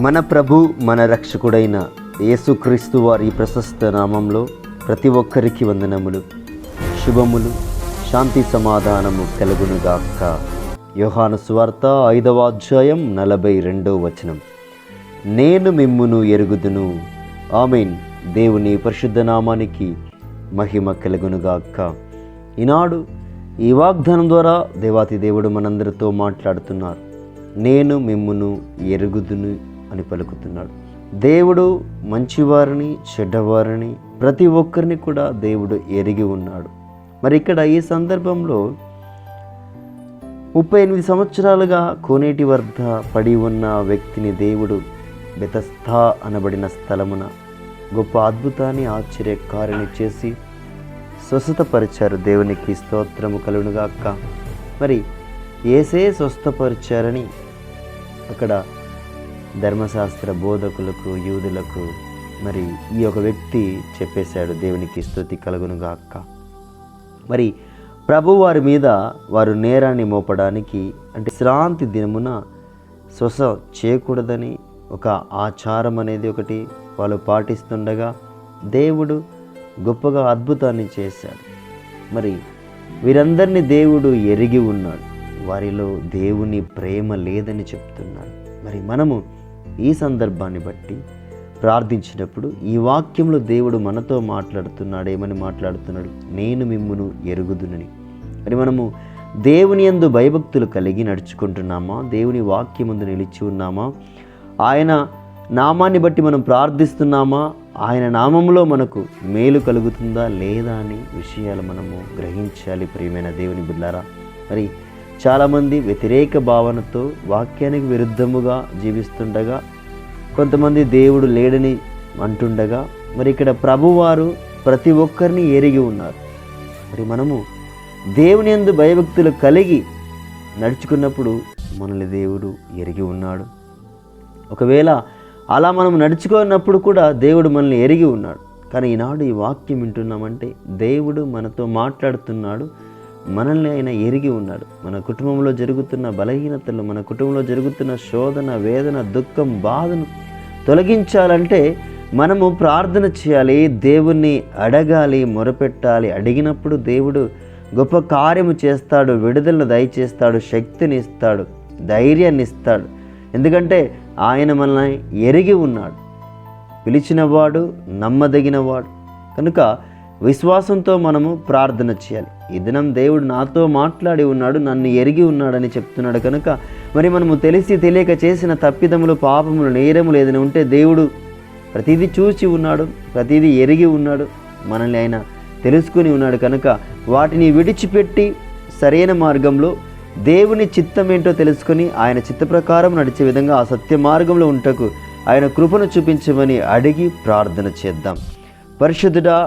మన ప్రభు మన రక్షకుడైన యేసుక్రీస్తు వారి ప్రశస్త నామంలో ప్రతి ఒక్కరికి వందనములు, శుభములు, శాంతి సమాధానము కలుగునుగాక. యోహాను సువార్త 5వ అధ్యాయం 42వ వచనం. నేను మిమ్మును ఎరుగుదును. ఆమేన్. దేవుని పరిశుద్ధ నామానికి మహిమ కలుగునుగాక. ఈనాడు ఈ వాగ్దానం ద్వారా దేవాతి దేవుడు మనందరితో మాట్లాడుతున్నారు. నేను మిమ్మును ఎరుగుదును అని పలుకుతున్నాడు. దేవుడు మంచివారిని చెడ్డవారిని ప్రతి ఒక్కరిని కూడా దేవుడు ఎరిగి ఉన్నాడు. మరి ఇక్కడ ఈ సందర్భంలో 38 సంవత్సరాలుగా కోనేటి వద్ద పడి ఉన్న వ్యక్తిని దేవుడు బెతస్దా అనబడిన స్థలమున గొప్ప అద్భుతాన్ని ఆశ్చర్యకారిని చేసి స్వస్థతపరిచారు. దేవునికి స్తోత్రము కలుగునుగాక. మరి యేసే స్వస్థపరిచారని అక్కడ ధర్మశాస్త్ర బోధకులకు, యూదులకు మరి ఈ యొక్క వ్యక్తి చెప్పేశాడు. దేవునికి స్తుతి కలుగునుగాక. మరి ప్రభు వారి మీద వారు నేరాన్ని మోపడానికి, అంటే శ్రాంతి దినమున శ్వాస చేయకూడదని ఒక ఆచారం అనేది ఒకటి వాళ్ళు పాటిస్తుండగా దేవుడు గొప్పగా అద్భుతాన్ని చేశాడు. మరి వీరందరినీ దేవుడు ఎరిగి ఉన్నాడు. వారిలో దేవుని ప్రేమ లేదని చెప్తున్నాడు. మరి మనము ఈ సందర్భాన్ని బట్టి ప్రార్థించినప్పుడు ఈ వాక్యంలో దేవుడు మనతో మాట్లాడుతున్నాడు. ఏమని మాట్లాడుతున్నాడు? నేను మిమ్మును ఎరుగుదునని. మరి మనము దేవుని యందు భయభక్తులు కలిగి నడుచుకుంటున్నామా? దేవుని వాక్యం ముందు నిలిచి ఉన్నామా? ఆయన నామాన్ని బట్టి మనం ప్రార్థిస్తున్నామా? ఆయన నామంలో మనకు మేలు కలుగుతుందా లేదా అని విషయాలు మనము గ్రహించాలి. ప్రియమైన దేవుని బిడ్డలారా, మరి చాలామంది వ్యతిరేక భావనతో వాక్యానికి విరుద్ధముగా జీవిస్తుండగా, కొంతమంది దేవుడు లేడని అంటుండగా, మరి ఇక్కడ ప్రభువారు ప్రతి ఒక్కరిని ఎరిగి ఉన్నారు. మరి మనము దేవుని యందు భయభక్తులు కలిగి నడుచుకున్నప్పుడు మనల్ని దేవుడు ఎరిగి ఉన్నాడు. ఒకవేళ అలా మనం నడుచుకున్నప్పుడు కూడా దేవుడు మనల్ని ఎరిగి ఉన్నాడు. కానీ ఈనాడు ఈ వాక్యం వింటున్నామంటే దేవుడు మనతో మాట్లాడుతున్నాడు. మనల్ని ఆయన ఎరిగి ఉన్నాడు. మన కుటుంబంలో జరుగుతున్న బలహీనతలు, మన కుటుంబంలో జరుగుతున్న శోధన, వేదన, దుఃఖం, బాధను తొలగించాలంటే మనము ప్రార్థన చేయాలి, దేవుణ్ణి అడగాలి, మొరపెట్టాలి. అడిగినప్పుడు దేవుడు గొప్ప కార్యము చేస్తాడు, విడుదలను దయచేస్తాడు, శక్తిని ఇస్తాడు, ధైర్యాన్ని ఇస్తాడు. ఎందుకంటే ఆయన మనల్ని ఎరిగి ఉన్నాడు. పిలిచినవాడు నమ్మదగినవాడు. కనుక విశ్వాసంతో మనము ప్రార్థన చేయాలి. ఈ దినం దేవుడు నాతో మాట్లాడి ఉన్నాడు, నన్ను ఎరిగి ఉన్నాడని చెప్తున్నాడు. కనుక మరి మనము తెలిసి తెలియక చేసిన తప్పిదములు, పాపములు, నేరములు ఏదైనా ఉంటే దేవుడు ప్రతిదీ చూసి ఉన్నాడు, ప్రతిదీ ఎరిగి ఉన్నాడు, మనల్ని ఆయన తెలుసుకుని ఉన్నాడు. కనుక వాటిని విడిచిపెట్టి సరైన మార్గంలో దేవుని చిత్తం ఏంటో తెలుసుకొని ఆయన చిత్త ప్రకారం నడిచే విధంగా ఆ సత్య మార్గంలో ఉంటకు ఆయన కృపను చూపించమని అడిగి ప్రార్థన చేద్దాం. పరిశుద్ధుడా,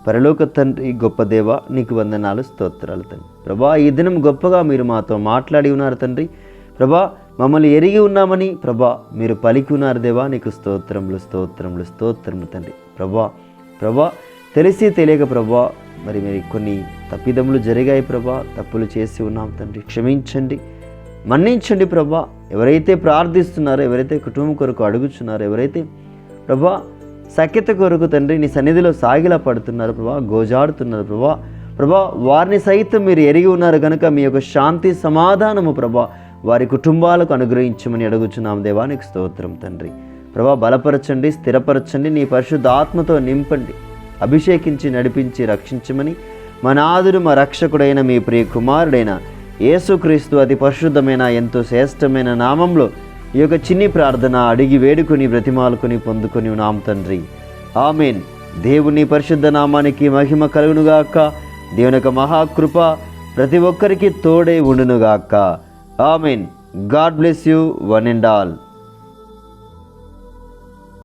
పరలోక తండ్రి, గొప్ప దేవ, నీకు వందనాలు, స్తోత్రాలు తండ్రి. ప్రభా, ఈ దినం గొప్పగా మీరు మాతో మాట్లాడి ఉన్నారు తండ్రి. ప్రభా, మమ్మల్ని ఎరిగి ఉన్నామని ప్రభా మీరు పలికి ఉన్నారు దేవా. నీకు స్తోత్రములు, స్తోత్రములు, స్తోత్రములు తండ్రి. ప్రభా తెలిసి తెలియక ప్రభా మరి కొన్ని తప్పిదములు జరిగాయి ప్రభా, తప్పులు చేసి ఉన్నాం తండ్రి. క్షమించండి, మన్నించండి ప్రభా. ఎవరైతే ప్రార్థిస్తున్నారో, ఎవరైతే కుటుంబం కొరకు అడుగుచున్నారో, ఎవరైతే ప్రభా సఖ్యత కొరకు తండ్రి నీ సన్నిధిలో సాగిలా పడుతున్నారు ప్రభా, గోజాడుతున్నారు ప్రభా, వారిని సైతం మీరు ఎరిగి ఉన్నారు కనుక మీ యొక్క శాంతి సమాధానము ప్రభా వారి కుటుంబాలకు అనుగ్రహించమని అడుగుచున్నాం దేవా. నీకు స్తోత్రం తండ్రి. ప్రభా, బలపరచండి, స్థిరపరచండి, నీ పరిశుద్ధ ఆత్మతో నింపండి, అభిషేకించి నడిపించి రక్షించమని మా నాథుడు, మా రక్షకుడైన మీ ప్రియ కుమారుడైన యేసుక్రీస్తు అతి పరిశుద్ధమైన ఎంతో శ్రేష్టమైన నామంలో ఈ యొక్క చిన్ని ప్రార్థన అడిగి వేడుకొని బ్రతిమాలుకొని పొందుకొని ఉన్నాం తండ్రి. ఆమేన్. దేవుని పరిశుద్ధ నామానికి మహిమ కలుగునుగాక. దేవుని యొక్క మహాకృప ప్రతి ఒక్కరికి తోడే ఉండునుగాక. Amen. God bless you one and all.